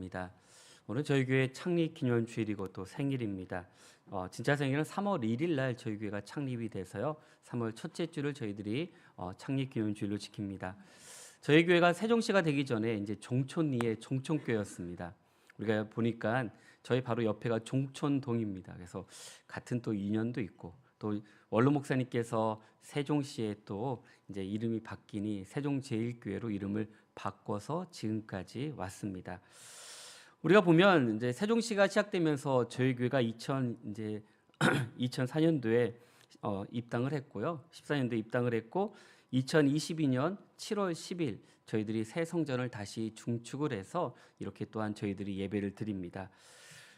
감사합니다. 오늘 저희 교회 창립 기념 주일이고 또 생일입니다. 진짜 생일은 3월 1일 날 저희 교회가 창립이 돼서요. 3월 첫째 주를 저희들이 창립 기념 주일로 지킵니다. 저희 교회가 세종시가 되기 전에 이제 종촌리의 종촌교회였습니다. 우리가 보니까 저희 바로 옆에가 종촌동입니다. 그래서 같은 또 인연도 있고 또 원로 목사님께서 세종시에 또 이제 이름이 바뀌니 세종제일교회로 이름을 바꿔서 지금까지 왔습니다. 우리가 보면 이제 세종시가 시작되면서 저희 교회가 2004년도에 입당을 했고요. 14년도에 입당을 했고 2022년 7월 10일 저희들이 새 성전을 다시 중축을 해서 이렇게 또한 저희들이 예배를 드립니다.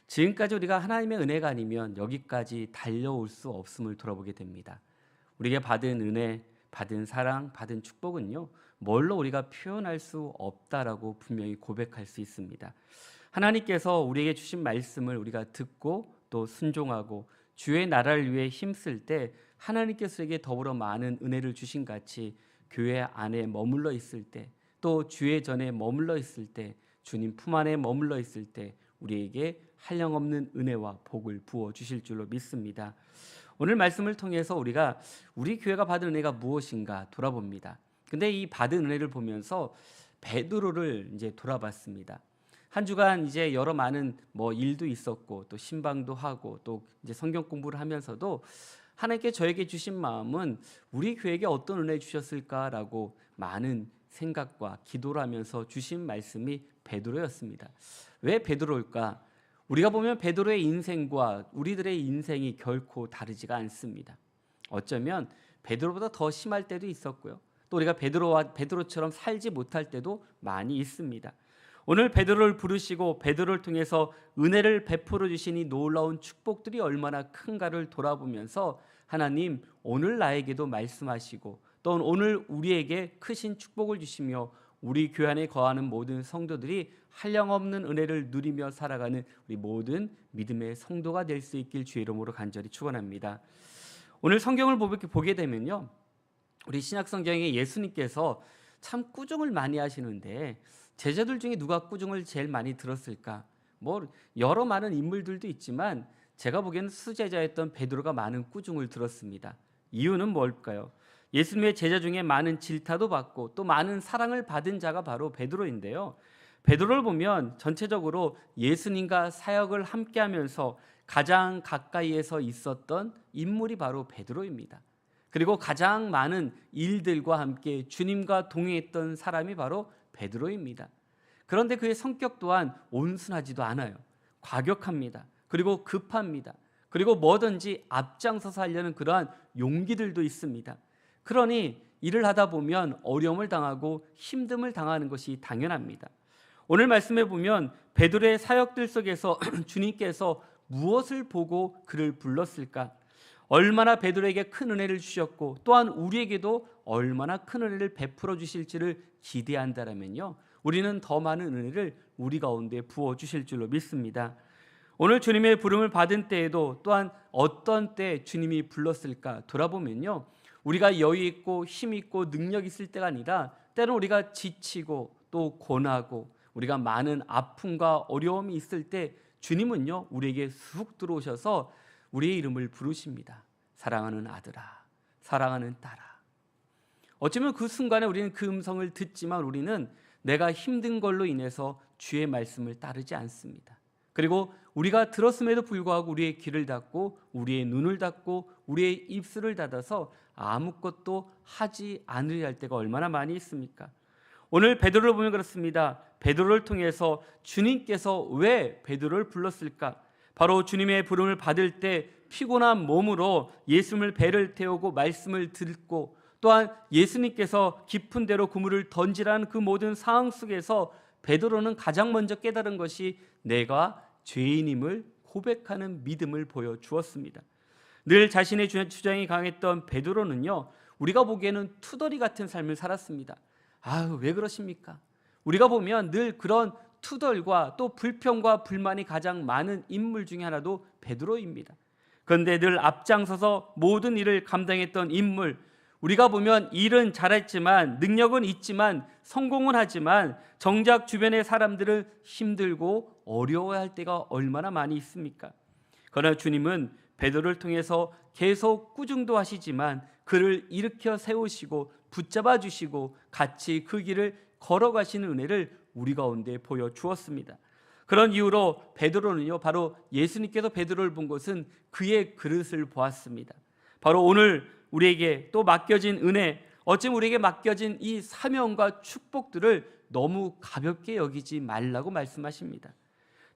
지금까지 우리가 하나님의 은혜가 아니면 여기까지 달려올 수 없음을 돌아보게 됩니다. 우리에게 받은 은혜, 받은 사랑, 받은 축복은요, 뭘로 우리가 표현할 수 없다라고 분명히 고백할 수 있습니다. 하나님께서 우리에게 주신 말씀을 우리가 듣고 또 순종하고 주의 나라를 위해 힘쓸 때 하나님께서 우리에게 더불어 많은 은혜를 주신 같이 교회 안에 머물러 있을 때 또 주의 전에 머물러 있을 때 주님 품 안에 머물러 있을 때 우리에게 한량없는 은혜와 복을 부어 주실 줄로 믿습니다. 오늘 말씀을 통해서 우리가 우리 교회가 받은 은혜가 무엇인가 돌아봅니다. 근데 이 받은 은혜를 보면서 베드로를 이제 돌아봤습니다. 한 주간 이제 여러 많은 일도 있었고 또 신방도 하고 또 이제 성경 공부를 하면서도 하나님께 저에게 주신 마음은 우리 교회에게 어떤 은혜 주셨을까라고 많은 생각과 기도를 하면서 주신 말씀이 베드로였습니다. 왜 베드로일까? 우리가 보면 베드로의 인생과 우리들의 인생이 결코 다르지가 않습니다. 어쩌면 베드로보다 더 심할 때도 있었고요. 또 우리가 베드로처럼 살지 못할 때도 많이 있습니다. 오늘 베드로를 부르시고 베드로를 통해서 은혜를 베풀어 주신 이 놀라운 축복들이 얼마나 큰가를 돌아보면서 하나님 오늘 나에게도 말씀하시고 또 오늘 우리에게 크신 축복을 주시며 우리 교회 안에 거하는 모든 성도들이 한량없는 은혜를 누리며 살아가는 우리 모든 믿음의 성도가 될 수 있길 주의 이름으로 간절히 축원합니다. 오늘 성경을 보게 되면요, 우리 신약 성경에 예수님께서 참 꾸중을 많이 하시는데 제자들 중에 누가 꾸중을 제일 많이 들었을까? 여러 많은 인물들도 있지만 제가 보기에는 수제자였던 베드로가 많은 꾸중을 들었습니다. 이유는 뭘까요? 예수님의 제자 중에 많은 질타도 받고 또 많은 사랑을 받은 자가 바로 베드로인데요. 베드로를 보면 전체적으로 예수님과 사역을 함께하면서 가장 가까이에서 있었던 인물이 바로 베드로입니다. 그리고 가장 많은 일들과 함께 주님과 동행했던 사람이 바로 베드로입니다. 그런데 그의 성격 또한 온순하지도 않아요. 과격합니다. 그리고 급합니다. 그리고 뭐든지 앞장서서 하려는 그러한 용기들도 있습니다. 그러니 일을 하다 보면 어려움을 당하고 힘듦을 당하는 것이 당연합니다. 오늘 말씀에 보면 베드로의 사역들 속에서 주님께서 무엇을 보고 그를 불렀을까? 얼마나 베드로에게 큰 은혜를 주셨고 또한 우리에게도 얼마나 큰 은혜를 베풀어 주실지를 기대한다면요, 우리는 더 많은 은혜를 우리 가운데 부어 주실 줄로 믿습니다. 오늘 주님의 부름을 받은 때에도 또한 어떤 때 주님이 불렀을까 돌아보면요, 우리가 여유 있고 힘 있고 능력 있을 때가 아니라 때로는 우리가 지치고 또 고나고 우리가 많은 아픔과 어려움이 있을 때 주님은요, 우리에게 쑥 들어오셔서 우리의 이름을 부르십니다. 사랑하는 아들아, 사랑하는 딸아. 어쩌면 그 순간에 우리는 그 음성을 듣지만 우리는 내가 힘든 걸로 인해서 주의 말씀을 따르지 않습니다. 그리고 우리가 들었음에도 불구하고 우리의 귀를 닫고 우리의 눈을 닫고 우리의 입술을 닫아서 아무것도 하지 않으려 할 때가 얼마나 많이 있습니까? 오늘 베드로를 보면 그렇습니다. 베드로를 통해서 주님께서 왜 베드로를 불렀을까? 바로 주님의 부름을 받을 때 피곤한 몸으로 예수님을 배를 태우고 말씀을 듣고 또한 예수님께서 깊은 데로 그물을 던지라는 그 모든 상황 속에서 베드로는 가장 먼저 깨달은 것이 내가 죄인임을 고백하는 믿음을 보여주었습니다. 늘 자신의 주장이 강했던 베드로는요, 우리가 보기에는 투덜이 같은 삶을 살았습니다. 왜 그러십니까? 우리가 보면 늘 그런 투덜과 또 불평과 불만이 가장 많은 인물 중에 하나도 베드로입니다. 그런데 늘 앞장서서 모든 일을 감당했던 인물, 우리가 보면 일은 잘했지만, 능력은 있지만, 성공은 하지만 정작 주변의 사람들은 힘들고 어려워할 때가 얼마나 많이 있습니까? 그러나 주님은 베드로를 통해서 계속 꾸중도 하시지만 그를 일으켜 세우시고 붙잡아 주시고 같이 그 길을 걸어가시는 은혜를 우리 가운데 보여주었습니다. 그런 이유로 베드로는요, 바로 예수님께서 베드로를 본 것은 그의 그릇을 보았습니다. 바로 오늘 우리에게 또 맡겨진 은혜, 어쩌면 우리에게 맡겨진 이 사명과 축복들을 너무 가볍게 여기지 말라고 말씀하십니다.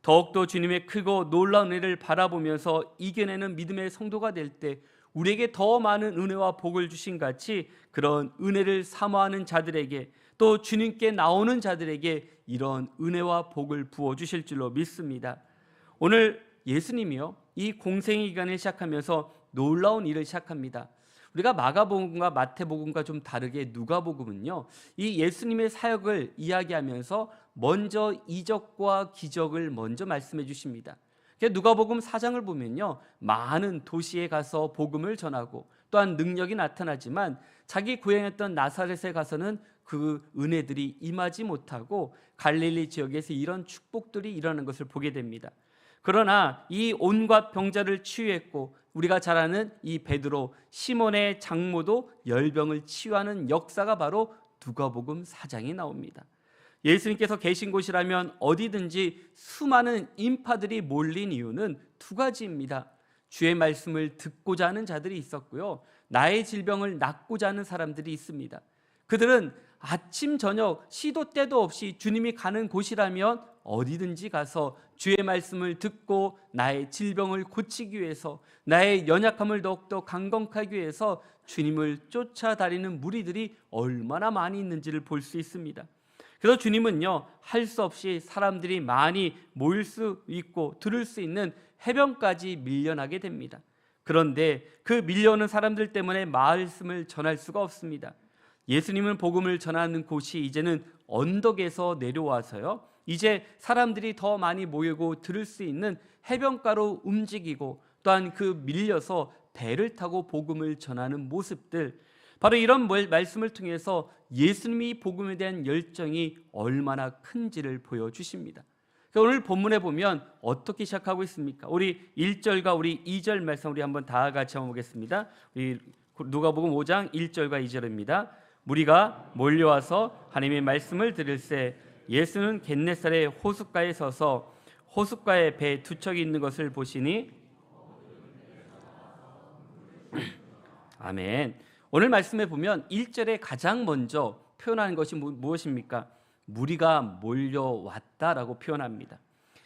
더욱더 주님의 크고 놀라운 은혜를 바라보면서 이겨내는 믿음의 성도가 될 때 우리에게 더 많은 은혜와 복을 주신 같이 그런 은혜를 사모하는 자들에게, 또 주님께 나오는 자들에게 이런 은혜와 복을 부어주실 줄로 믿습니다. 오늘 예수님이요, 이 공생의 기간을 시작하면서 놀라운 일을 시작합니다. 우리가 마가복음과 마태복음과 좀 다르게 누가복음은요, 이 예수님의 사역을 이야기하면서 먼저 이적과 기적을 먼저 말씀해 주십니다. 누가복음 4장을 보면요, 많은 도시에 가서 복음을 전하고 또한 능력이 나타나지만 자기 고향이었던 나사렛에 가서는 그 은혜들이 임하지 못하고 갈릴리 지역에서 이런 축복들이 일어나는 것을 보게 됩니다. 그러나 이 온갖 병자를 치유했고 우리가 잘 아는 이 베드로, 시몬의 장모도 열병을 치유하는 역사가 바로 누가복음 4장에 나옵니다. 예수님께서 계신 곳이라면 어디든지 수많은 인파들이 몰린 이유는 두 가지입니다. 주의 말씀을 듣고자 하는 자들이 있었고요, 나의 질병을 낫고자 하는 사람들이 있습니다. 그들은 아침 저녁 시도 때도 없이 주님이 가는 곳이라면 어디든지 가서 주의 말씀을 듣고 나의 질병을 고치기 위해서, 나의 연약함을 더욱더 강건하기 위해서 주님을 쫓아다니는 무리들이 얼마나 많이 있는지를 볼 수 있습니다. 그래서 주님은요, 할 수 없이 사람들이 많이 모일 수 있고 들을 수 있는 해변까지 밀려나게 됩니다. 그런데 그 밀려오는 사람들 때문에 말씀을 전할 수가 없습니다. 예수님은 복음을 전하는 곳이 이제는 언덕에서 내려와서요, 이제 사람들이 더 많이 모이고 들을 수 있는 해변가로 움직이고 또한 그 밀려서 배를 타고 복음을 전하는 모습들, 바로 이런 말씀을 통해서 예수님이 복음에 대한 열정이 얼마나 큰지를 보여주십니다. 오늘 본문에 보면 어떻게 시작하고 있습니까? 우리 1절과 우리 2절 말씀 우리 한번 다 같이 한번 보겠습니다. 우리 누가복음 5장 1절과 2절입니다. 무리가 몰려와서 하나님의 말씀을 들을새 예수는 겟네사렛 호숫가에 서서 호숫가에 배 두 척이 있는 것을 보시니 아멘. 오늘 말씀에 보면 1절에 가장 먼저 표현하는 것이 무엇입니까? 무리가 몰려왔다라고 표현합니다.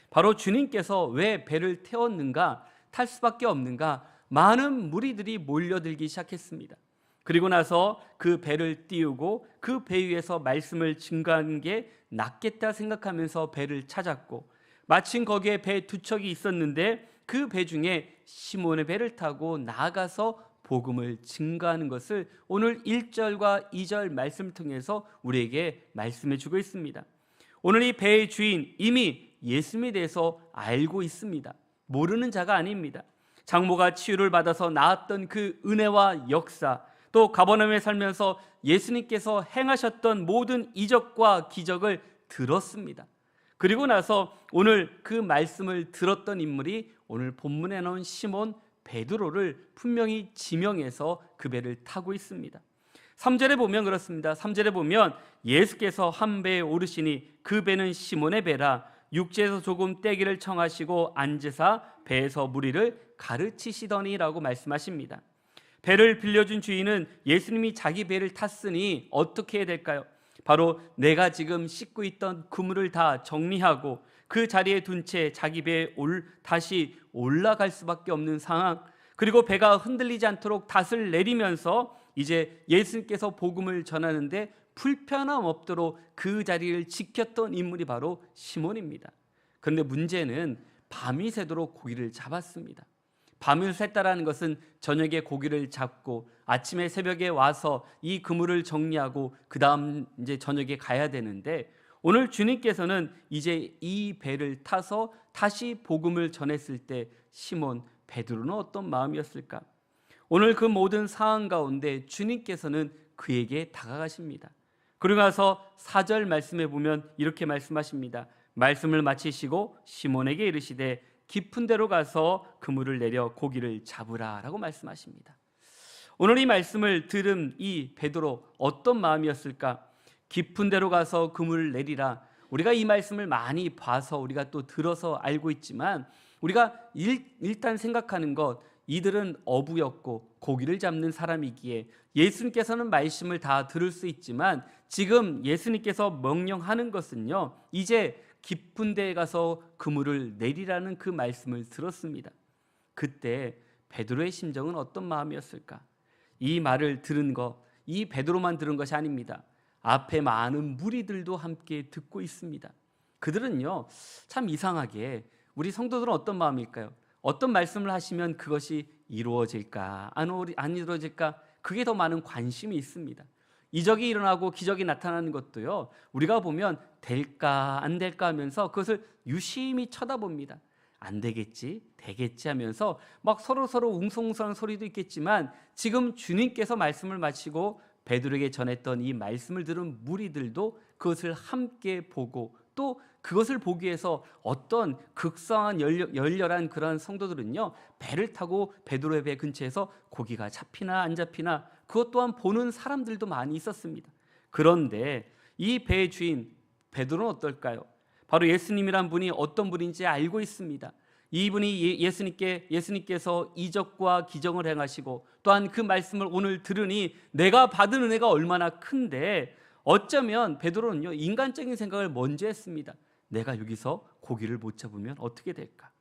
바로 주님께서 왜 배를 태웠는가, 탈 수밖에 없는가, 많은 무리들이 몰려들기 시작했습니다. 그리고 나서 그 배를 띄우고 그 배 위에서 말씀을 증거하는 게 낫겠다 생각하면서 배를 찾았고, 마침 거기에 배 두 척이 있었는데 그 배 중에 시몬의 배를 타고 나아가서 복음을 증거하는 것을 오늘 1절과 2절 말씀을 통해서 우리에게 말씀해 주고 있습니다. 오늘 이 배의 주인 이미 예수님에 대해서 알고 있습니다. 모르는 자가 아닙니다. 장모가 치유를 받아서 나았던 그 은혜와 역사, 또 가버나움에 살면서 예수님께서 행하셨던 모든 이적과 기적을 들었습니다. 그리고 나서 오늘 그 말씀을 들었던 인물이 오늘 본문에 나온 시몬 베드로를 분명히 지명해서 그 배를 타고 있습니다. 3절에 보면 그렇습니다. 3절에 보면 예수께서 한 배에 오르시니 그 배는 시몬의 배라 육지에서 조금 떼기를 청하시고 앉으사 배에서 무리를 가르치시더니라고 말씀하십니다. 배를 빌려준 주인은 예수님이 자기 배를 탔으니 어떻게 해야 될까요? 바로 내가 지금 싣고 있던 그물을 다 정리하고 그 자리에 둔 채 자기 배에 다시 올라갈 수밖에 없는 상황, 그리고 배가 흔들리지 않도록 닷을 내리면서 이제 예수님께서 복음을 전하는데 불편함 없도록 그 자리를 지켰던 인물이 바로 시몬입니다. 그런데 문제는 밤이 새도록 고기를 잡았습니다. 밤을 샜다라는 것은 저녁에 고기를 잡고 아침에 새벽에 와서 이 그물을 정리하고 그 다음 이제 저녁에 가야 되는데, 오늘 주님께서는 이제 이 배를 타서 다시 복음을 전했을 때 시몬 베드로는 어떤 마음이었을까? 오늘 그 모든 상황 가운데 주님께서는 그에게 다가가십니다. 그러고 나서 4절 말씀에 보면 이렇게 말씀하십니다. 말씀을 마치시고 시몬에게 이르시되 깊은 데로 가서 그물을 내려 고기를 잡으라 라고 말씀하십니다. 오늘 이 말씀을 들은 이 베드로 어떤 마음이었을까? 깊은 데로 가서 그물을 내리라. 우리가 이 말씀을 많이 봐서 우리가 또 들어서 알고 있지만 우리가 일단 생각하는 것, 이들은 어부였고 고기를 잡는 사람이기에 예수님께서는 말씀을 다 들을 수 있지만 지금 예수님께서 명령하는 것은요, 이제 깊은 데에 가서 그물을 내리라는 그 말씀을 들었습니다. 그때 베드로의 심정은 어떤 마음이었을까? 이 말을 들은 것, 이 베드로만 들은 것이 아닙니다. 앞에 많은 무리들도 함께 듣고 있습니다. 그들은요, 참 이상하게 우리 성도들은 어떤 마음일까요? 어떤 말씀을 하시면 그것이 이루어질까 안 이루어질까, 그게 더 많은 관심이 있습니다. 이적이 일어나고 기적이 나타나는 것도요, 우리가 보면 될까 안 될까 하면서 그것을 유심히 쳐다봅니다. 안 되겠지, 되겠지 하면서 막 서로 웅성웅성한 소리도 있겠지만 지금 주님께서 말씀을 마치고 베드로에게 전했던 이 말씀을 들은 무리들도 그것을 함께 보고 또 그것을 보기 위해서 어떤 극성한 열렬한 그런 성도들은요, 배를 타고 베드로의 배 근처에서 고기가 잡히나 안 잡히나 그것 또한 보는 사람들도 많이 있었습니다. 그런데 이 배의 주인 베드로는 어떨까요? 바로 예수님이란 분이 어떤 분인지 알고 있습니다. 이분이 예수님께서 이적과 기적을 행하시고 또한 그 말씀을 오늘 들으니 내가 받은 은혜가 얼마나 큰데, 어쩌면 베드로는요, 인간적인 생각을 먼저 했습니다. 내가 여기서 고기를 못 잡으면 어떻게 될까?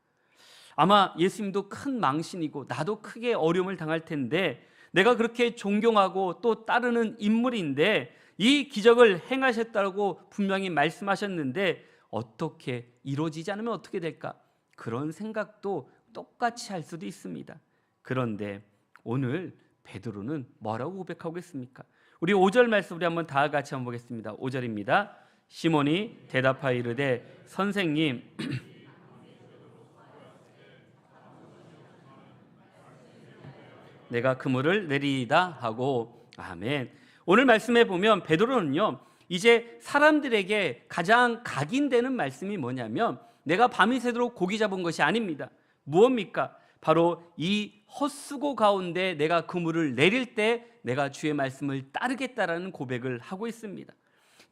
아마 예수님도 큰 망신이고 나도 크게 어려움을 당할 텐데 내가 그렇게 존경하고 또 따르는 인물인데 이 기적을 행하셨다고 분명히 말씀하셨는데 어떻게 이루어지지 않으면 어떻게 될까? 그런 생각도 똑같이 할 수도 있습니다. 그런데 오늘 베드로는 뭐라고 고백하고 있습니까? 우리 5절 말씀 우리 한번 다 같이 한번 보겠습니다. 5절입니다. 시몬이 대답하여 이르되 선생님 내가 그물을 내리이다 하고. 아멘. 오늘 말씀에 보면 베드로는요, 이제 사람들에게 가장 각인되는 말씀이 뭐냐면 내가 밤이 새도록 고기 잡은 것이 아닙니다. 무엇입니까? 바로 이 헛수고 가운데 내가 그물을 내릴 때 내가 주의 말씀을 따르겠다라는 고백을 하고 있습니다.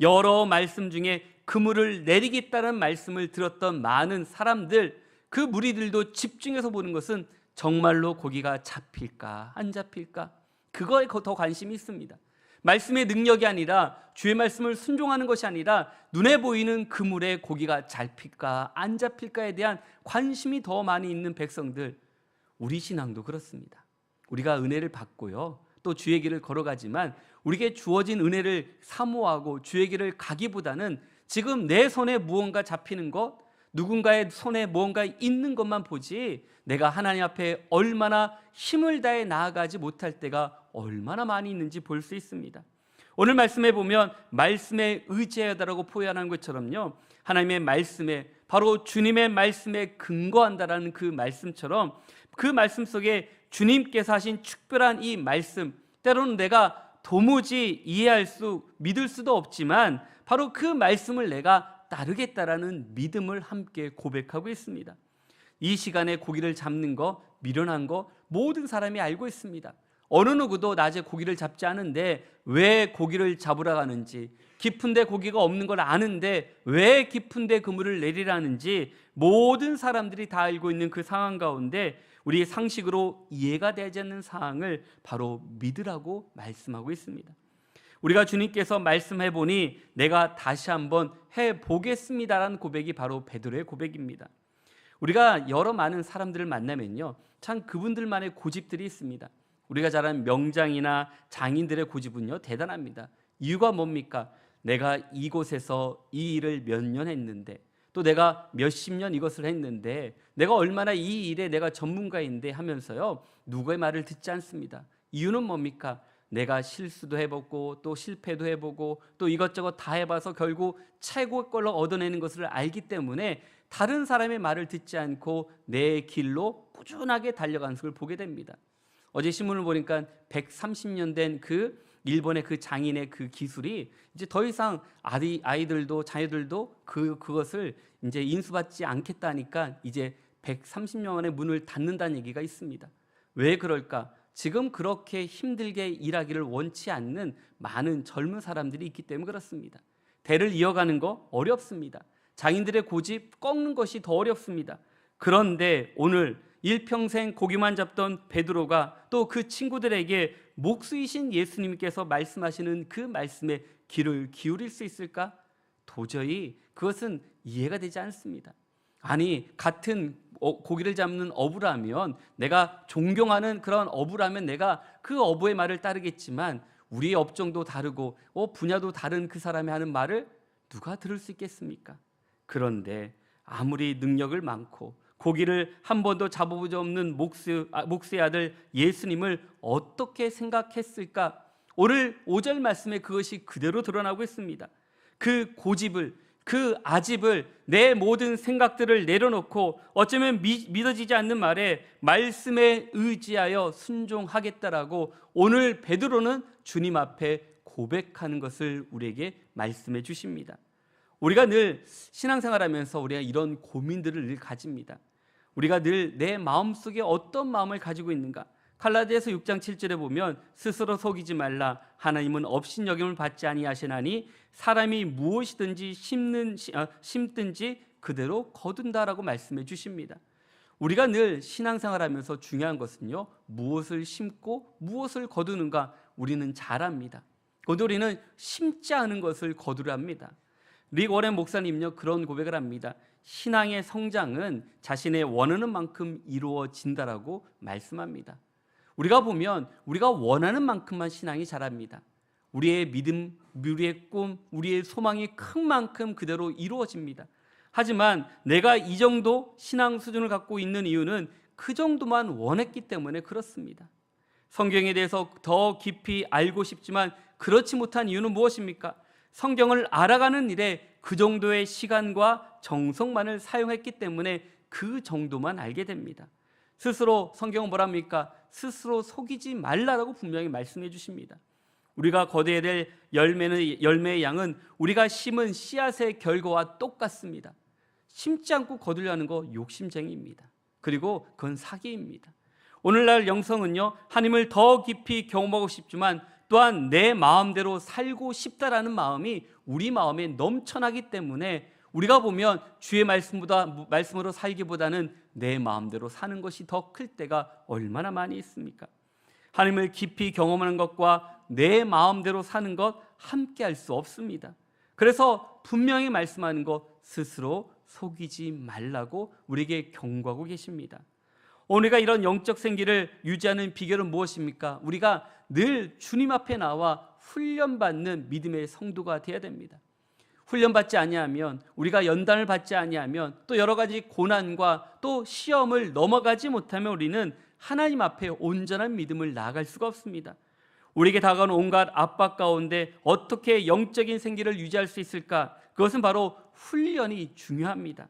여러 말씀 중에 그물을 내리겠다는 말씀을 들었던 많은 사람들, 그 무리들도 집중해서 보는 것은 정말로 고기가 잡힐까 안 잡힐까, 그거에 더 관심이 있습니다. 말씀의 능력이 아니라 주의 말씀을 순종하는 것이 아니라 눈에 보이는 그물에 고기가 잡힐까 안 잡힐까에 대한 관심이 더 많이 있는 백성들, 우리 신앙도 그렇습니다. 우리가 은혜를 받고요, 또 주의 길을 걸어가지만 우리에게 주어진 은혜를 사모하고 주의 길을 가기보다는 지금 내 손에 무언가 잡히는 것, 누군가의 손에 무언가 있는 것만 보지 내가 하나님 앞에 얼마나 힘을 다해 나아가지 못할 때가 얼마나 많이 있는지 볼 수 있습니다. 오늘 말씀에 보면 말씀에 의지하다라고 표현한 것처럼요, 하나님의 말씀에, 바로 주님의 말씀에 근거한다라는 그 말씀처럼 그 말씀 속에 주님께서 하신 특별한 이 말씀, 때로는 내가 도무지 믿을 수도 없지만 바로 그 말씀을 내가 따르겠다라는 믿음을 함께 고백하고 있습니다. 이 시간에 고기를 잡는 거, 미련한 거 모든 사람이 알고 있습니다. 어느 누구도 낮에 고기를 잡지 않은데 왜 고기를 잡으러 가는지, 깊은데 고기가 없는 걸 아는데 왜 깊은데 그물을 내리라는지 모든 사람들이 다 알고 있는 그 상황 가운데 우리의 상식으로 이해가 되지 않는 상황을 바로 믿으라고 말씀하고 있습니다. 우리가 주님께서 말씀해 보니 내가 다시 한번 해보겠습니다라는 고백이 바로 베드로의 고백입니다. 우리가 여러 많은 사람들을 만나면요, 참 그분들만의 고집들이 있습니다. 우리가 잘 아는 명장이나 장인들의 고집은요, 대단합니다. 이유가 뭡니까? 내가 이곳에서 이 일을 몇 년 했는데, 또 내가 몇십 년 이것을 했는데, 내가 얼마나 이 일에 내가 전문가인데 하면서요, 누구의 말을 듣지 않습니다. 이유는 뭡니까? 내가 실수도 해보고 또 실패도 해보고 또 이것저것 다 해봐서 결국 최고의 걸로 얻어내는 것을 알기 때문에 다른 사람의 말을 듣지 않고 내 길로 꾸준하게 달려가는 것을 보게 됩니다. 어제 신문을 보니까 130년 된 그 일본의 그 장인의 그 기술이 이제 더 이상 아이들도 자녀들도 그것을 이제 인수받지 않겠다니까 이제 130년 만에 문을 닫는다는 얘기가 있습니다. 왜 그럴까? 지금 그렇게 힘들게 일하기를 원치 않는 많은 젊은 사람들이 있기 때문에 그렇습니다. 대를 이어가는 거 어렵습니다. 장인들의 고집 꺾는 것이 더 어렵습니다. 그런데 오늘 일평생 고기만 잡던 베드로가 또 그 친구들에게 목수이신 예수님께서 말씀하시는 그 말씀에 귀를 기울일 수 있을까? 도저히 그것은 이해가 되지 않습니다. 아니, 같은 고기를 잡는 어부라면, 내가 존경하는 그런 어부라면 내가 그 어부의 말을 따르겠지만 우리의 업종도 다르고 분야도 다른 그 사람이 하는 말을 누가 들을 수 있겠습니까? 그런데 아무리 능력을 많고 고기를 한 번도 잡아본 적 없는 목수의 아들 예수님을 어떻게 생각했을까? 오늘 5절 말씀에 그것이 그대로 드러나고 있습니다. 그 고집을, 그 아집을, 내 모든 생각들을 내려놓고 어쩌면 믿어지지 않는 말에 말씀에 의지하여 순종하겠다라고 오늘 베드로는 주님 앞에 고백하는 것을 우리에게 말씀해 주십니다. 우리가 늘 신앙생활하면서 우리가 이런 고민들을 늘 가집니다. 우리가 늘 내 마음속에 어떤 마음을 가지고 있는가? 갈라디아서 6장 7절에 보면 스스로 속이지 말라. 하나님은 업신여김을 받지 아니하시나니 사람이 무엇이든지 심든지 그대로 거둔다라고 말씀해 주십니다. 우리가 늘 신앙생활하면서 중요한 것은요, 무엇을 심고 무엇을 거두는가 우리는 잘 압니다. 그런데 우리는 심지 않은 것을 거두랍니다. 릭 워렌 목사님요 그런 고백을 합니다. 신앙의 성장은 자신의 원하는 만큼 이루어진다라고 말씀합니다. 우리가 보면 우리가 원하는 만큼만 신앙이 자랍니다. 우리의 믿음, 우리의 꿈, 우리의 소망이 큰 만큼 그대로 이루어집니다. 하지만 내가 이 정도 신앙 수준을 갖고 있는 이유는 그 정도만 원했기 때문에 그렇습니다. 성경에 대해서 더 깊이 알고 싶지만 그렇지 못한 이유는 무엇입니까? 성경을 알아가는 일에 그 정도의 시간과 정성만을 사용했기 때문에 그 정도만 알게 됩니다. 스스로 성경은 뭐랍니까? 스스로 속이지 말라라고 분명히 말씀해 주십니다. 우리가 거둬야 될 열매의 양은 우리가 심은 씨앗의 결과와 똑같습니다. 심지 않고 거두려는 거 욕심쟁이입니다. 그리고 그건 사기입니다. 오늘날 영성은요, 하나님을 더 깊이 경험하고 싶지만 또한 내 마음대로 살고 싶다라는 마음이 우리 마음에 넘쳐나기 때문에 우리가 보면 주의 말씀으로 살기보다는 내 마음대로 사는 것이 더 클 때가 얼마나 많이 있습니까? 하나님을 깊이 경험하는 것과 내 마음대로 사는 것 함께 할 수 없습니다. 그래서 분명히 말씀하는 것, 스스로 속이지 말라고 우리에게 경고하고 계십니다. 우리가 이런 영적 생기를 유지하는 비결은 무엇입니까? 우리가 늘 주님 앞에 나와 훈련받는 믿음의 성도가 되어야 됩니다. 훈련받지 아니하면, 우리가 연단을 받지 아니하면, 또 여러 가지 고난과 또 시험을 넘어가지 못하면 우리는 하나님 앞에 온전한 믿음을 나아갈 수가 없습니다. 우리에게 다가오는 온갖 압박 가운데 어떻게 영적인 생기를 유지할 수 있을까? 그것은 바로 훈련이 중요합니다.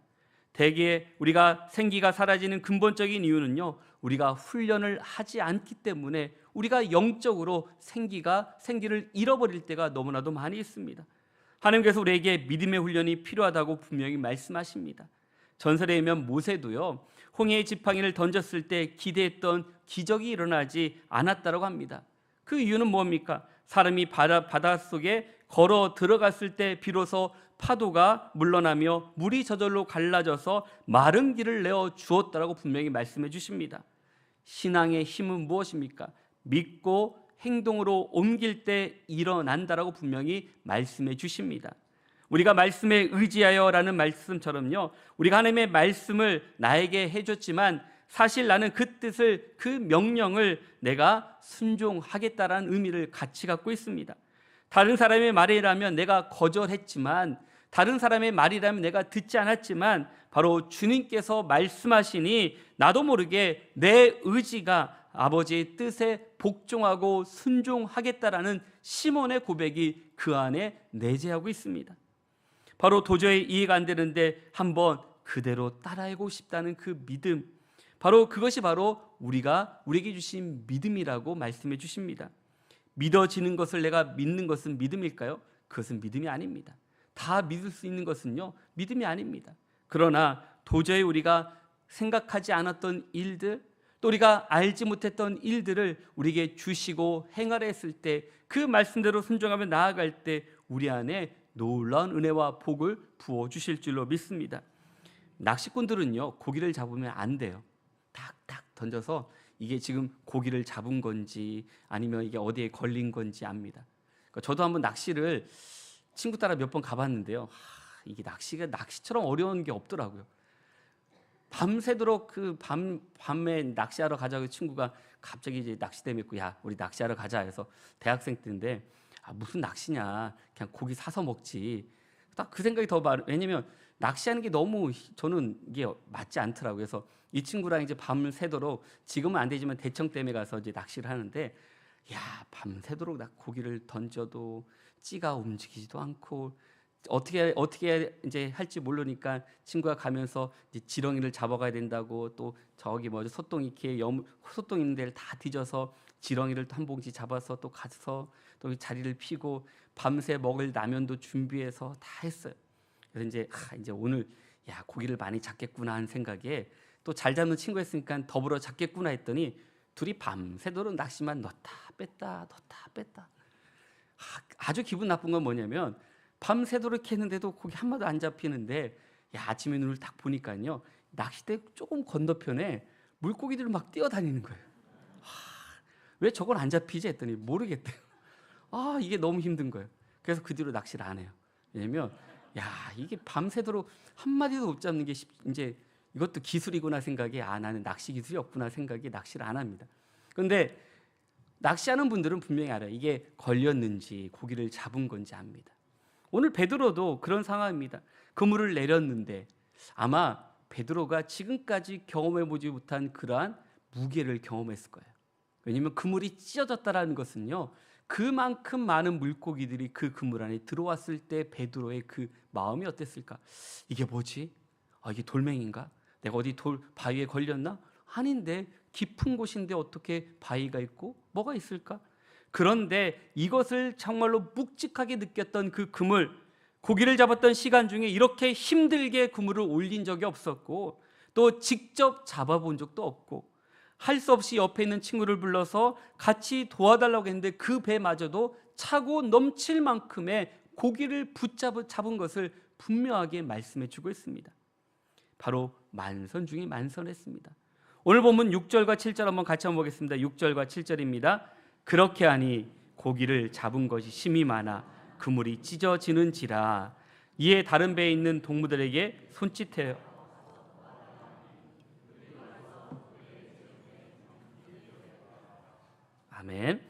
대개 우리가 생기가 사라지는 근본적인 이유는요, 우리가 훈련을 하지 않기 때문에 우리가 영적으로 생기를 잃어버릴 때가 너무나도 많이 있습니다. 하나님께서 우리에게 믿음의 훈련이 필요하다고 분명히 말씀하십니다. 전설에 의하면 모세도요, 홍해의 지팡이를 던졌을 때 기대했던 기적이 일어나지 않았다고 합니다. 그 이유는 뭡니까? 사람이 바닷속에 걸어 들어갔을 때 비로소 파도가 물러나며 물이 저절로 갈라져서 마른 길을 내어 주었다라고 분명히 말씀해 주십니다. 신앙의 힘은 무엇입니까? 믿고 행동으로 옮길 때 일어난다라고 분명히 말씀해 주십니다. 우리가 말씀에 의지하여라는 말씀처럼요, 우리가 하나님의 말씀을 나에게 해줬지만 사실 나는 그 뜻을, 그 명령을 내가 순종하겠다라는 의미를 같이 갖고 있습니다. 다른 사람의 말이라면 내가 거절했지만, 다른 사람의 말이라면 내가 듣지 않았지만 바로 주님께서 말씀하시니 나도 모르게 내 의지가 아버지의 뜻에 복종하고 순종하겠다라는 시몬의 고백이 그 안에 내재하고 있습니다. 바로 도저히 이해가 안 되는데 한번 그대로 따라하고 싶다는 그 믿음, 바로 그것이 바로 우리에게 주신 믿음이라고 말씀해 주십니다. 믿어지는 것을 내가 믿는 것은 믿음일까요? 그것은 믿음이 아닙니다. 다 믿을 수 있는 것은요, 믿음이 아닙니다. 그러나 도저히 우리가 생각하지 않았던 일들, 또 우리가 알지 못했던 일들을 우리에게 주시고 행하라 했을 때, 그 말씀대로 순종하며 나아갈 때 우리 안에 놀라운 은혜와 복을 부어주실 줄로 믿습니다. 낚시꾼들은요, 고기를 잡으면 안 돼요. 탁탁 던져서 이게 지금 고기를 잡은 건지 아니면 이게 어디에 걸린 건지 압니다. 그러니까 저도 한번 낚시를 친구 따라 몇 번 가봤는데요, 이게 낚시가 낚시처럼 어려운 게 없더라고요. 밤새도록 밤에 낚시하러 가자고 친구가 갑자기 이제 낚싯대 메고 야 우리 낚시하러 가자 해서, 대학생 때인데 무슨 낚시냐, 그냥 고기 사서 먹지. 딱 그 생각이 더 많아요. 왜냐면 낚시하는 게 너무 저는 이게 맞지 않더라고요. 그래서 이 친구랑 이제 밤을 새도록, 지금은 안 되지만 대청댐에 가서 이제 낚시를 하는데, 야 밤새도록 고기를 던져도 찌가 움직이지도 않고 어떻게 이제 할지 모르니까 친구가 가면서 이제 지렁이를 잡아가야 된다고, 또 저기 소똥 이렇게 소똥 있는 데를 다 뒤져서 지렁이를 한 봉지 잡아서 또 가서 또 자리를 피고 밤새 먹을 라면도 준비해서 다 했어요. 그래서 이제 오늘 야 고기를 많이 잡겠구나 하는 생각에, 또 잘 잡는 친구 했으니까 더불어 잡겠구나 했더니 둘이 밤새도록 낚시만 넣었다 뺐다 아주 기분 나쁜 건 뭐냐면, 밤새도록 이렇게 했는데도 고기 한 마도 안 잡히는데, 아침에 눈을 딱 보니까요, 낚싯대 조금 건너편에 물고기들이 막 뛰어다니는 거예요. 왜 저건 안 잡히지 했더니 모르겠대요. 이게 너무 힘든 거예요. 그래서 그 뒤로 낚시를 안 해요. 왜냐면 이게 밤새도록 한 마디도 못 잡는 게 이제 이것도 기술이구나 생각에, 나는 낚시 기술이 없구나 생각에 낚시를 안 합니다. 그런데 낚시하는 분들은 분명히 알아요. 이게 걸렸는지 고기를 잡은 건지 압니다. 오늘 베드로도 그런 상황입니다. 그물을 내렸는데 아마 베드로가 지금까지 경험해보지 못한 그러한 무게를 경험했을 거예요. 왜냐하면 그물이 찢어졌다는 것은요, 그만큼 많은 물고기들이 그 그물 안에 들어왔을 때 베드로의 그 마음이 어땠을까? 이게 뭐지? 이게 돌멩인가? 내가 어디 바위에 걸렸나? 아닌데, 깊은 곳인데 어떻게 바위가 있고 뭐가 있을까? 그런데 이것을 정말로 묵직하게 느꼈던 그 그물, 고기를 잡았던 시간 중에 이렇게 힘들게 그물을 올린 적이 없었고, 또 직접 잡아본 적도 없고, 할 수 없이 옆에 있는 친구를 불러서 같이 도와달라고 했는데 그 배마저도 차고 넘칠 만큼의 고기를 잡은 것을 분명하게 말씀해 주고 있습니다. 바로 만선 중에 만선했습니다. 오늘 본문 6절과 7절 한번 같이 한번 보겠습니다. 6절과 7절입니다. 그렇게 하니 고기를 잡은 것이 심히 많아 그물이 찢어지는지라. 이에 다른 배에 있는 동무들에게 손짓해요. 아멘.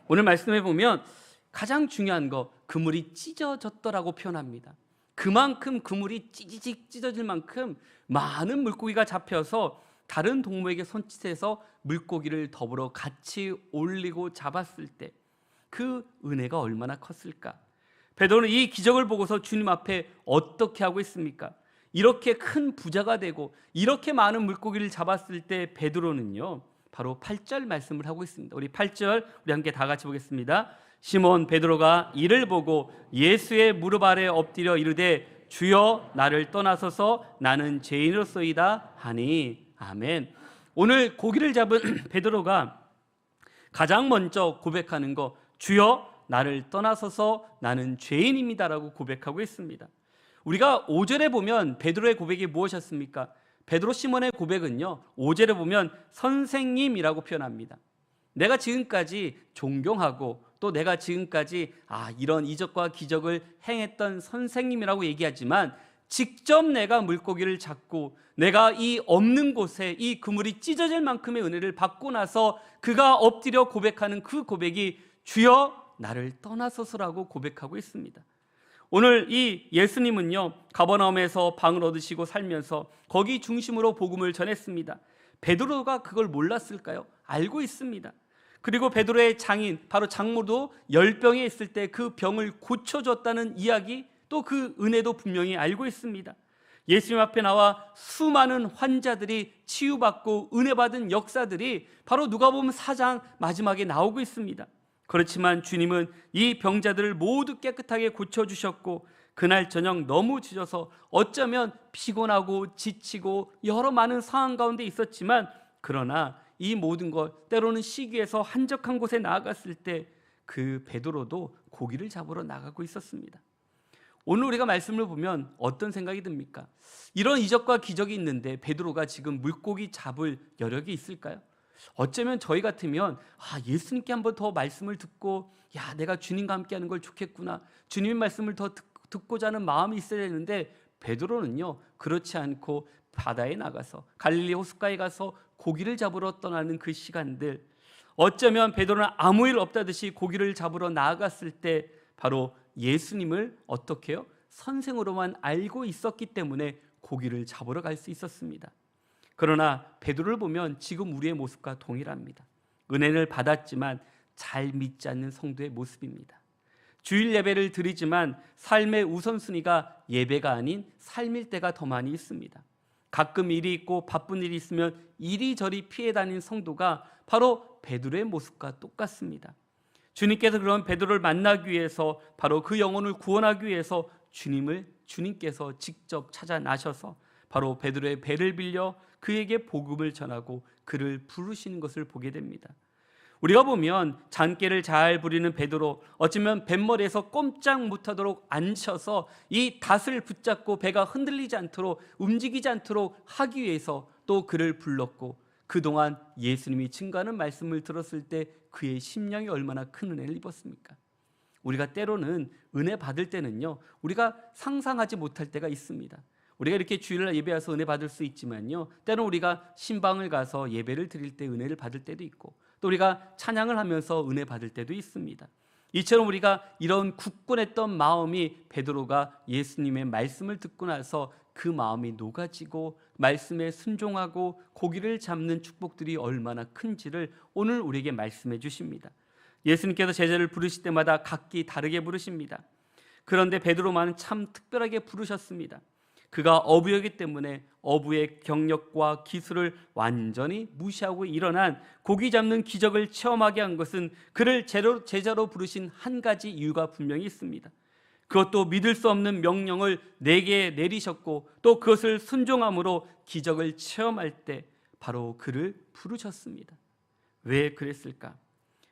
오늘 말씀해 보면 가장 중요한 거, 그물이 찢어졌더라고 표현합니다. 그만큼 그물이 찌지직 찢어질 만큼 많은 물고기가 잡혀서 다른 동무에게 손짓해서 물고기를 더불어 같이 올리고 잡았을 때 그 은혜가 얼마나 컸을까? 베드로는 이 기적을 보고서 주님 앞에 어떻게 하고 있습니까? 이렇게 큰 부자가 되고 이렇게 많은 물고기를 잡았을 때 베드로는요, 바로 8절 말씀을 하고 있습니다. 우리 8절 우리 함께 다 같이 보겠습니다. 시몬 베드로가 이를 보고 예수의 무릎 아래 엎드려 이르되 주여 나를 떠나소서 나는 죄인으로소이다 하니. 아멘. 오늘 고기를 잡은 베드로가 가장 먼저 고백하는 거, 주여 나를 떠나소서 나는 죄인입니다라고 고백하고 있습니다. 우리가 5절에 보면 베드로의 고백이 무엇이었습니까? 베드로 시몬의 고백은요, 5절에 보면 선생님이라고 표현합니다. 내가 지금까지 존경하고 또 내가 지금까지 이런 이적과 기적을 행했던 선생님이라고 얘기하지만, 직접 내가 물고기를 잡고 내가 이 없는 곳에 이 그물이 찢어질 만큼의 은혜를 받고 나서 그가 엎드려 고백하는 그 고백이 주여 나를 떠나소서라고 고백하고 있습니다. 오늘 이 예수님은요, 가버나움에서 방을 얻으시고 살면서 거기 중심으로 복음을 전했습니다. 베드로가 그걸 몰랐을까요? 알고 있습니다. 그리고 베드로의 장인 바로 장모도 열병에 있을 때 그 병을 고쳐줬다는 이야기, 또 그 은혜도 분명히 알고 있습니다. 예수님 앞에 나와 수많은 환자들이 치유받고 은혜받은 역사들이 바로 누가복음 4장 마지막에 나오고 있습니다. 그렇지만 주님은 이 병자들을 모두 깨끗하게 고쳐주셨고, 그날 저녁 너무 지쳐서 어쩌면 피곤하고 지치고 여러 많은 상황 가운데 있었지만, 그러나 이 모든 것, 때로는 시기에서 한적한 곳에 나아갔을 때 그 베드로도 고기를 잡으러 나가고 있었습니다. 오늘 우리가 말씀을 보면 어떤 생각이 듭니까? 이런 이적과 기적이 있는데 베드로가 지금 물고기 잡을 여력이 있을까요? 어쩌면 저희 같으면 예수님께 한번 더 말씀을 듣고, 내가 주님과 함께하는 걸 좋겠구나, 주님의 말씀을 더 듣고자 하는 마음이 있어야 되는데, 베드로는요 그렇지 않고 바다에 나가서 갈릴리 호숫가에 가서 고기를 잡으러 떠나는 그 시간들, 어쩌면 베드로는 아무 일 없다듯이 고기를 잡으러 나아갔을 때 바로 예수님을 어떻게 해요? 선생으로만 알고 있었기 때문에 고기를 잡으러 갈 수 있었습니다. 그러나 베드로를 보면 지금 우리의 모습과 동일합니다. 은혜를 받았지만 잘 믿지 않는 성도의 모습입니다. 주일 예배를 드리지만 삶의 우선순위가 예배가 아닌 삶일 때가 더 많이 있습니다. 가끔 일이 있고 바쁜 일이 있으면 이리저리 피해 다니는 성도가 바로 베드로의 모습과 똑같습니다. 주님께서 그런 베드로를 만나기 위해서, 바로 그 영혼을 구원하기 위해서 주님께서 직접 찾아 나셔서 바로 베드로의 배를 빌려 그에게 복음을 전하고 그를 부르시는 것을 보게 됩니다. 우리가 보면 잔꾀를 잘 부리는 베드로, 어쩌면 뱃머리에서 꼼짝 못하도록 앉혀서 이 닷을 붙잡고 배가 흔들리지 않도록, 움직이지 않도록 하기 위해서 또 그를 불렀고, 그동안 예수님이 증거하는 말씀을 들었을 때 그의 심령이 얼마나 큰 은혜를 입었습니까? 우리가 때로는 은혜 받을 때는요, 우리가 상상하지 못할 때가 있습니다. 우리가 이렇게 주일날 예배 와서 은혜 받을 수 있지만요, 때로 우리가 신방을 가서 예배를 드릴 때 은혜를 받을 때도 있고, 또 우리가 찬양을 하면서 은혜 받을 때도 있습니다. 이처럼 우리가 이런 굳건했던 마음이 베드로가 예수님의 말씀을 듣고 나서 그 마음이 녹아지고 말씀에 순종하고 고기를 잡는 축복들이 얼마나 큰지를 오늘 우리에게 말씀해 주십니다. 예수님께서 제자를 부르실 때마다 각기 다르게 부르십니다. 그런데 베드로만은 참 특별하게 부르셨습니다. 그가 어부였기 때문에 어부의 경력과 기술을 완전히 무시하고 일어난 고기 잡는 기적을 체험하게 한 것은 그를 제자로 부르신 한 가지 이유가 분명히 있습니다. 그것도 믿을 수 없는 명령을 내게 내리셨고, 또 그것을 순종함으로 기적을 체험할 때 바로 그를 부르셨습니다. 왜 그랬을까?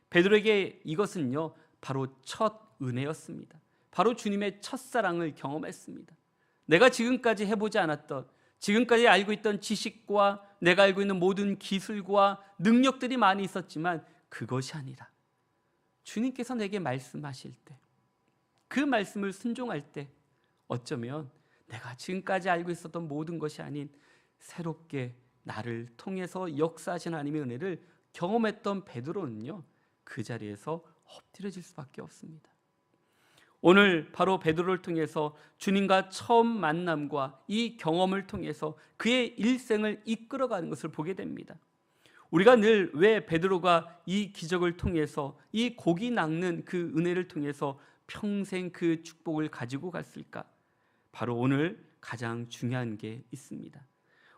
베드로에게 이것은요 바로 첫 은혜였습니다. 바로 주님의 첫사랑을 경험했습니다. 내가 지금까지 해보지 않았던, 지금까지 알고 있던 지식과 내가 알고 있는 모든 기술과 능력들이 많이 있었지만 그것이 아니라 주님께서 내게 말씀하실 때, 그 말씀을 순종할 때 어쩌면 내가 지금까지 알고 있었던 모든 것이 아닌 새롭게 나를 통해서 역사하신 하나님의 은혜를 경험했던 베드로는요 그 자리에서 엎드려질 수밖에 없습니다. 오늘 바로 베드로를 통해서 주님과 처음 만남과 이 경험을 통해서 그의 일생을 이끌어가는 것을 보게 됩니다. 우리가 늘 왜 베드로가 이 기적을 통해서, 이 고기 낚는 그 은혜를 통해서 평생 그 축복을 가지고 갔을까? 바로 오늘 가장 중요한 게 있습니다.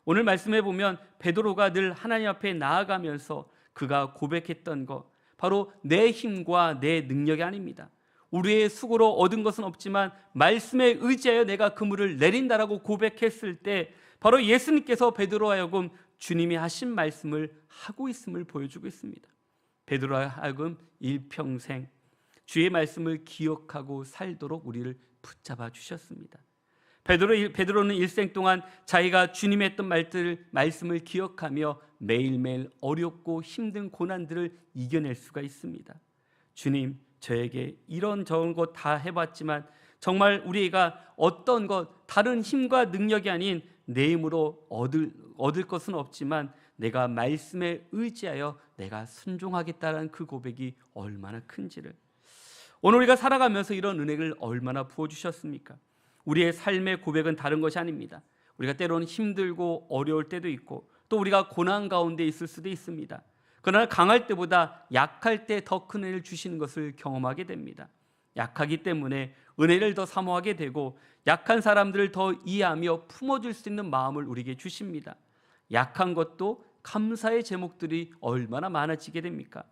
오늘 말씀해 보면 베드로가 늘 하나님 앞에 나아가면서 그가 고백했던 것, 바로 내 힘과 내 능력이 아닙니다. 우리의 수고로 얻은 것은 없지만 말씀에 의지하여 내가 그물을 내린다라고 고백했을 때 바로 예수님께서 베드로와 하여금 주님이 하신 말씀을 하고 있음을 보여주고 있습니다. 베드로와 하여금 일평생 주의 말씀을 기억하고 살도록 우리를 붙잡아 주셨습니다. 베드로는 일생 동안 자기가 주님이 했던 말씀을 기억하며 매일매일 어렵고 힘든 고난들을 이겨낼 수가 있습니다. 주님, 저에게 이런 저런 것 다 해봤지만 정말 우리가 어떤 것, 다른 힘과 능력이 아닌 내 힘으로 얻을 것은 없지만 내가 말씀에 의지하여 내가 순종하겠다는 그 고백이 얼마나 큰지를, 오늘 우리가 살아가면서 이런 은혜를 얼마나 부어주셨습니까? 우리의 삶의 고백은 다른 것이 아닙니다. 우리가 때로는 힘들고 어려울 때도 있고, 또 우리가 고난 가운데 있을 수도 있습니다. 그러나 강할 때보다 약할 때 더 큰 은혜를 주시는 것을 경험하게 됩니다. 약하기 때문에 은혜를 더 사모하게 되고, 약한 사람들을 더 이해하며 품어줄 수 있는 마음을 우리에게 주십니다. 약한 것도 감사의 제목들이 얼마나 많아지게 됩니까?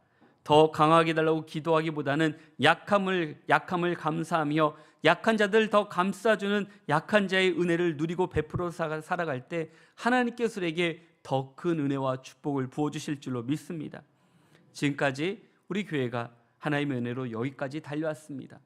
더 강하게 달라고 기도하기보다는 약함을 감사하며 약한 자들 더 감싸주는 약한 자의 은혜를 누리고 베풀어 살아갈 때 하나님께서 우리에게 더 큰 은혜와 축복을 부어주실 줄로 믿습니다. 지금까지 우리 교회가 하나님의 은혜로 여기까지 달려왔습니다.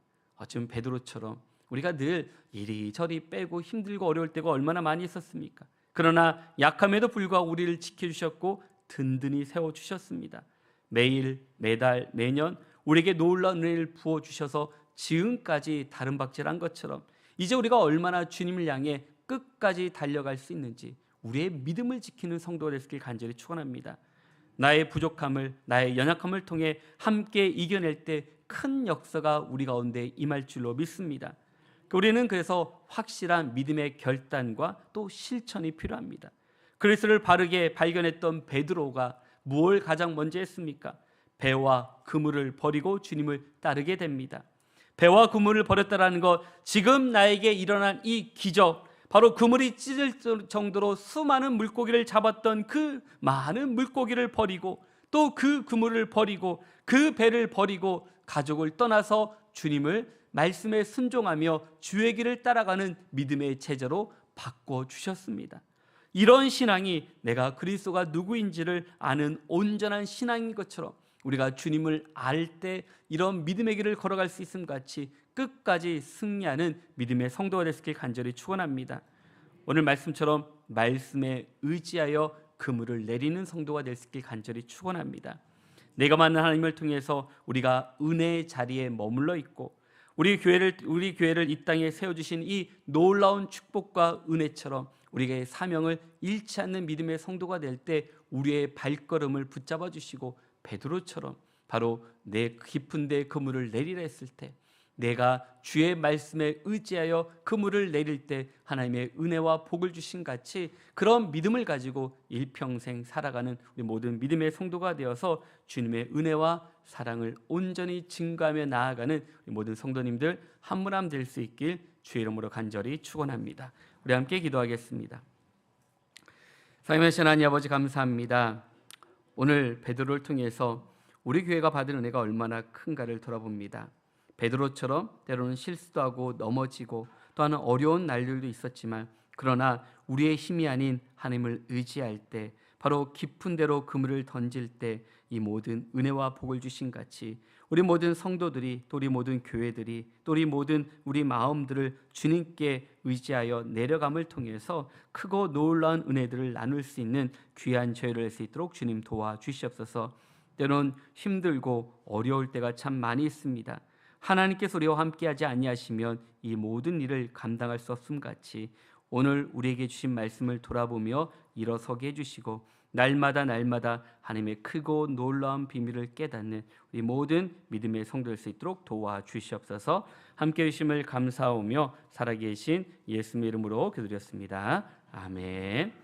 지금 베드로처럼 우리가 늘 이리저리 빼고 힘들고 어려울 때가 얼마나 많이 있었습니까? 그러나 약함에도 불구하고 우리를 지켜주셨고 든든히 세워주셨습니다. 매일, 매달, 매년 우리에게 놀라운 은혜를 부어주셔서 지금까지 다름박질한 것처럼 이제 우리가 얼마나 주님을 향해 끝까지 달려갈 수 있는지 우리의 믿음을 지키는 성도가 되시길 간절히 축원합니다. 나의 부족함을, 나의 연약함을 통해 함께 이겨낼 때 큰 역사가 우리 가운데 임할 줄로 믿습니다. 우리는 그래서 확실한 믿음의 결단과 또 실천이 필요합니다. 그리스도를 바르게 발견했던 베드로가 무엇을 가장 먼저 했습니까? 배와 그물을 버리고 주님을 따르게 됩니다. 배와 그물을 버렸다라는 것, 지금 나에게 일어난 이 기적, 바로 그물이 찢을 정도로 수많은 물고기를 잡았던 그 많은 물고기를 버리고 또 그 그물을 버리고 그 배를 버리고 가족을 떠나서 주님을 말씀에 순종하며 주의 길을 따라가는 믿음의 제자로 바꿔주셨습니다. 이런 신앙이 내가 그리스도가 누구인지를 아는 온전한 신앙인 것처럼 우리가 주님을 알 때 이런 믿음의 길을 걸어갈 수 있음 같이 끝까지 승리하는 믿음의 성도가 되시길 간절히 축원합니다. 오늘 말씀처럼 말씀에 의지하여 그물을 내리는 성도가 되시길 간절히 축원합니다. 내가 만난 하나님을 통해서 우리가 은혜의 자리에 머물러 있고 우리 교회를 이 땅에 세워주신 이 놀라운 축복과 은혜처럼 우리의 사명을 잃지 않는 믿음의 성도가 될 때 우리의 발걸음을 붙잡아 주시고 베드로처럼 바로 내 깊은 데 그물을 내리라 했을 때 내가 주의 말씀에 의지하여 그물을 내릴 때 하나님의 은혜와 복을 주신 같이 그런 믿음을 가지고 일평생 살아가는 우리 모든 믿음의 성도가 되어서 주님의 은혜와 사랑을 온전히 증거하며 나아가는 우리 모든 성도님들 한 분 한 분 될 수 있길 주의 이름으로 간절히 축원합니다. 우리 함께 기도하겠습니다. 살아계신 하나님 아버지 감사합니다. 오늘 베드로를 통해서 우리 교회가 받은 은혜가 얼마나 큰가를 돌아봅니다. 베드로처럼 때로는 실수도 하고 넘어지고 또한 어려운 날들도 있었지만 그러나 우리의 힘이 아닌 하나님을 의지할 때 바로 깊은 데로 그물을 던질 때 이 모든 은혜와 복을 주신 같이 우리 모든 성도들이 또 우리 모든 교회들이 또 우리 모든 우리 마음들을 주님께 의지하여 내려감을 통해서 크고 놀라운 은혜들을 나눌 수 있는 귀한 저희를 할 수 있도록 주님 도와주시옵소서. 때론 힘들고 어려울 때가 참 많이 있습니다. 하나님께서 우리와 함께하지 아니하시면 이 모든 일을 감당할 수 없음 같이 오늘 우리에게 주신 말씀을 돌아보며 일어서게 해주시고 날마다 하나님의 크고 놀라운 비밀을 깨닫는 우리 모든 믿음의 성도 될 수 있도록 도와주시옵소서. 함께해 주심을 감사하며 살아계신 예수님의 이름으로 기도드렸습니다. 아멘.